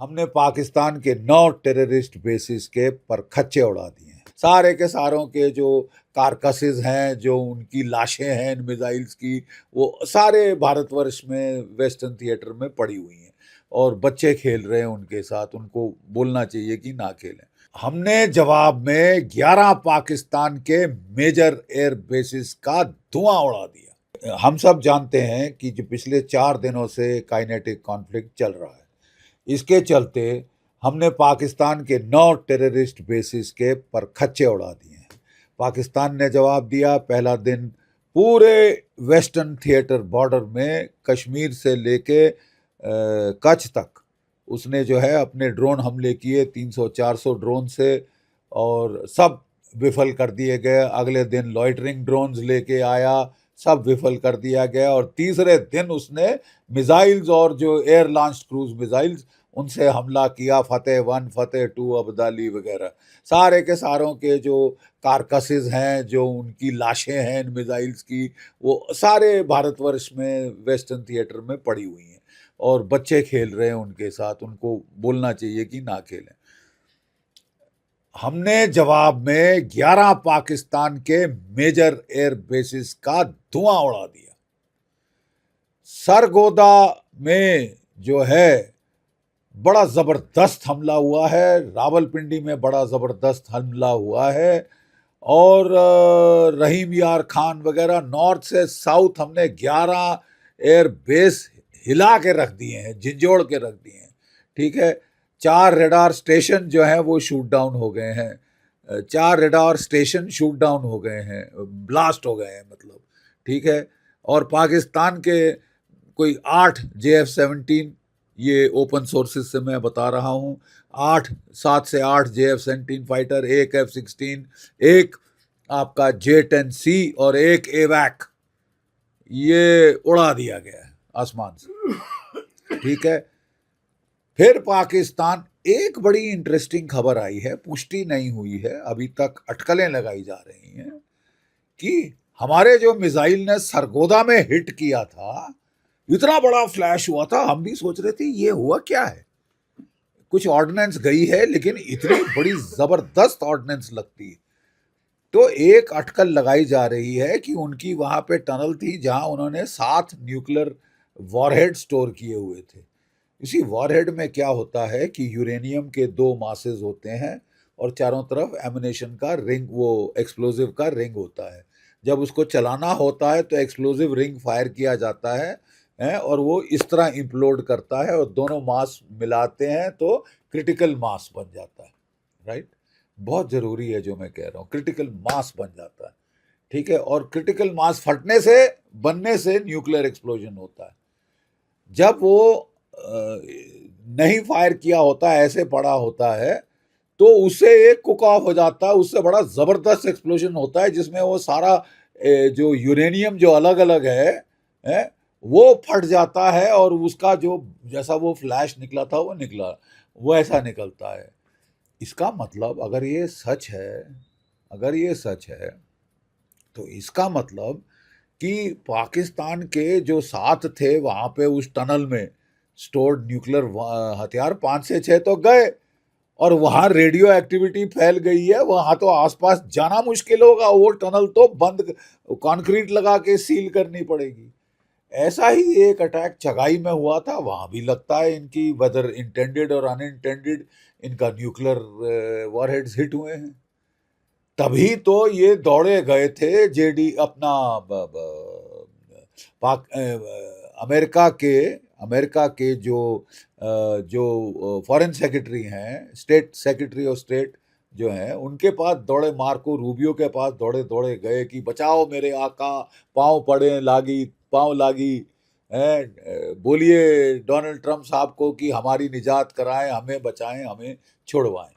हमने पाकिस्तान के 9 terrorist basis के परखच्चे उड़ा दिए हैं। सारे के सारों के जो कारकसेस हैं, जो उनकी लाशें हैं इन मिसाइल्स की, वो सारे भारतवर्ष में वेस्टर्न थिएटर में पड़ी हुई हैं और बच्चे खेल रहे हैं उनके साथ। उनको बोलना चाहिए कि ना खेलें। हमने जवाब में 11 पाकिस्तान के मेजर एयर बेसिस का धुआं उड़ा दिया। हम सब जानते हैं कि जो पिछले 4 दिनों से काइनेटिक कॉन्फ्लिक्ट चल रहा है, इसके चलते हमने पाकिस्तान के 9 टेररिस्ट बेसिस के परखच्चे उड़ा दिए हैं। पाकिस्तान ने जवाब दिया। पहला दिन पूरे वेस्टर्न थिएटर बॉर्डर में कश्मीर से लेके कच्छ तक उसने जो है अपने ड्रोन हमले किए 300-400 ड्रोन से, और सब विफल कर दिए गए। अगले दिन लॉइटरिंग ड्रोन्स लेके आया, सब विफल कर दिया गया। और तीसरे दिन उसने मिसाइल्स और जो एयर लॉन्च क्रूज मिसाइल्स उनसे हमला किया। फतेह 1, फतेह 2, अब्दाली वगैरह, सारे के सारों के जो कारकसेस हैं, जो उनकी लाशें हैं इन मिसाइल्स की, वो सारे भारतवर्ष में वेस्टर्न थिएटर में पड़ी हुई हैं और बच्चे खेल रहे हैं उनके साथ। उनको बोलना चाहिए कि ना खेलें। हमने जवाब में 11 पाकिस्तान के मेजर एयर बेसिस का धुआं उड़ा दिया। सरगोदा में जो है बड़ा जबरदस्त हमला हुआ है, रावलपिंडी में बड़ा जबरदस्त हमला हुआ है, और रहीम यार खान वगैरह नॉर्थ से साउथ हमने 11 एयर बेस हिला के रख दिए हैं, झिंझोड़ के रख दिए हैं। ठीक है। 4 रेडार स्टेशन जो हैं वो शूट डाउन हो गए हैं। 4 रेडार स्टेशन शूट डाउन हो गए हैं, ब्लास्ट हो गए हैं मतलब। ठीक है। और पाकिस्तान के कोई 8 JF-17, ये ओपन सोर्सेज से मैं बता रहा हूँ, 7 से 8 JF-17 फाइटर, एक F-16, एक आपका J-10C और एक AWAC, ये उड़ा दिया गया है आसमान से। ठीक है। फिर पाकिस्तान, एक बड़ी इंटरेस्टिंग खबर आई है, पुष्टि नहीं हुई है अभी तक, अटकलें लगाई जा रही हैं कि हमारे जो मिसाइल ने सरगोदा में हिट किया था, इतना बड़ा फ्लैश हुआ था, हम भी सोच रहे थे ये हुआ क्या है। कुछ ऑर्डिनेंस गई है, लेकिन इतनी बड़ी जबरदस्त ऑर्डिनेंस लगती है। तो एक अटकल लगाई जा रही है कि उनकी वहां पे टनल थी जहां उन्होंने 7 न्यूक्लियर वॉरहेड स्टोर किए हुए थे। इसी वॉरहेड में क्या होता है कि यूरेनियम के 2 मासेस होते हैं और चारों तरफ एमिनेशन का रिंग, वो एक्सप्लोजिव का रिंग होता है। जब उसको चलाना होता है तो एक्सप्लोजिव रिंग फायर किया जाता है, और वो इस तरह इम्प्लोड करता है और दोनों मास मिलाते हैं तो क्रिटिकल मास बन जाता है। राइट। बहुत ज़रूरी है जो मैं कह रहा हूँ, क्रिटिकल मास बन जाता है। ठीक है। और क्रिटिकल मास फटने से, बनने से न्यूक्लियर एक्सप्लोजन होता है। जब वो नहीं फायर किया होता, ऐसे पड़ा होता है, तो उससे एक कुक ऑफ हो जाता है, उससे बड़ा ज़बरदस्त एक्सप्लोजन होता है जिसमें वो सारा जो यूरेनियम जो अलग अलग है वो फट जाता है, और उसका जो जैसा वो फ्लैश निकला था वो निकला, वो ऐसा निकलता है। इसका मतलब अगर ये सच है, अगर ये सच है, तो इसका मतलब कि पाकिस्तान के जो 7 थे वहां पे उस टनल में स्टोर्ड न्यूक्लियर हथियार, 5 से 6 तो गए, और वहां रेडियो एक्टिविटी फैल गई है, वहां तो आसपास जाना मुश्किल होगा। वो टनल तो बंद, कंक्रीट लगा के सील करनी पड़ेगी। ऐसा ही एक अटैक चगाई में हुआ था, वहां भी लगता है इनकी, वेदर इंटेंडेड और अनइंटेंडेड, इनका न्यूक्लियर वॉरहेड्स हिट हुए हैं। तभी तो ये दौड़े गए थे जेडी अपना पाक अमेरिका के जो फॉरेन सेक्रेटरी हैं, स्टेट सेक्रेटरी ऑफ स्टेट जो हैं, उनके पास दौड़े, मार्को रूबियो के पास दौड़े दौड़े गए कि बचाओ मेरे आका, पाँव पड़े लागी, पाँव लागी है, बोलिए डोनाल्ड ट्रंप साहब को कि हमारी निजात कराएं, हमें बचाएं, हमें छुड़वाएं।